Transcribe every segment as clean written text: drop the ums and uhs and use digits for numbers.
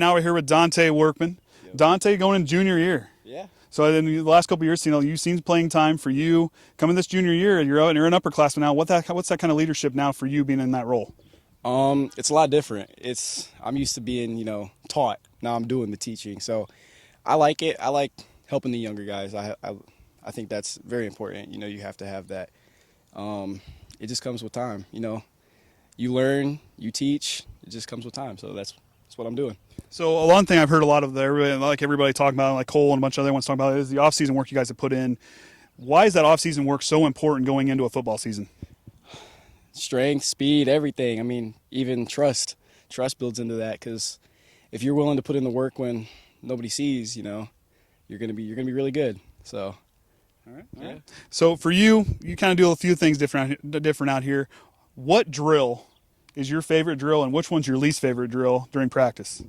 Now we're here with Dante Workman. Yep. Dante going in junior year. Yeah. So in the last couple of years, you've seen playing time for you. Coming this junior year, you're out and you're an upperclassman now. What's that kind of leadership now for you being in that role? It's a lot different. I'm used to being, taught. Now I'm doing the teaching. So I like it. I like helping the younger guys. I think that's very important. You have to have that. It just comes with time. You learn, you teach. It just comes with time. So that's what I'm doing. So one thing I've heard a lot of everybody talking about, like Cole and a bunch of other ones talking about, is the off-season work you guys have put in. Why is that off-season work so important going into a football season? Strength, speed, everything. I mean, even trust. Trust builds into that, because if you're willing to put in the work when nobody sees, you're gonna be really good. So. All right. So for you kind of do a few things different out here. What drill is your favorite drill, and which one's your least favorite drill during practice?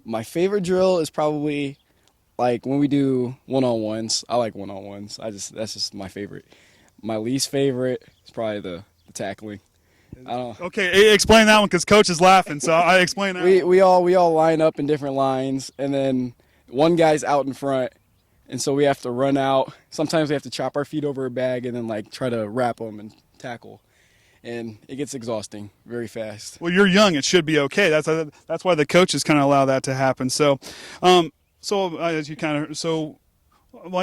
My favorite drill is probably like when we do one-on-ones. I like one-on-ones. That's just my favorite. My least favorite is probably the tackling. I don't know. Okay, explain that one, because Coach is laughing. So I explain that. We all line up in different lines, and then one guy's out in front, and so we have to run out. Sometimes we have to chop our feet over a bag and then try to wrap them and tackle. And it gets exhausting very fast. Well, you're young; it should be okay. That's why the coaches kind of allow that to happen. So, my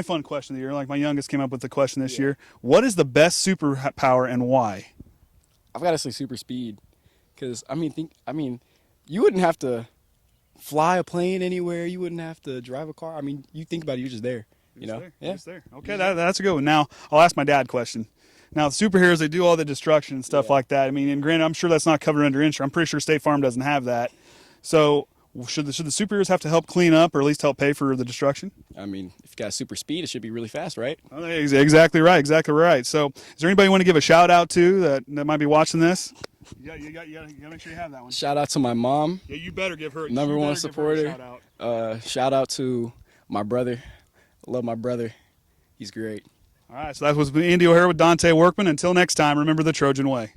fun question of the year. Like my youngest came up with the question this year: what is the best superpower and why? I've got to say super speed, because you wouldn't have to fly a plane anywhere. You wouldn't have to drive a car. I mean, you think about it, you're just there. You're just there. Okay, that's a good one. Now I'll ask my dad question. Now, the superheroes, they do all the destruction and stuff like that. I mean, and granted, I'm sure that's not covered under insurance. I'm pretty sure State Farm doesn't have that. So should the superheroes have to help clean up, or at least help pay for the destruction? I mean, if you got super speed, it should be really fast, right? Oh, exactly right. So is there anybody you want to give a shout-out to that might be watching this? Yeah, you got to make sure you have that one. Shout out to my mom. Yeah, you better give her number one supporter. Shout out to my brother. I love my brother. He's great. All right, so that was Andy OHara with Dante Workman. Until next time, remember the Trojan way.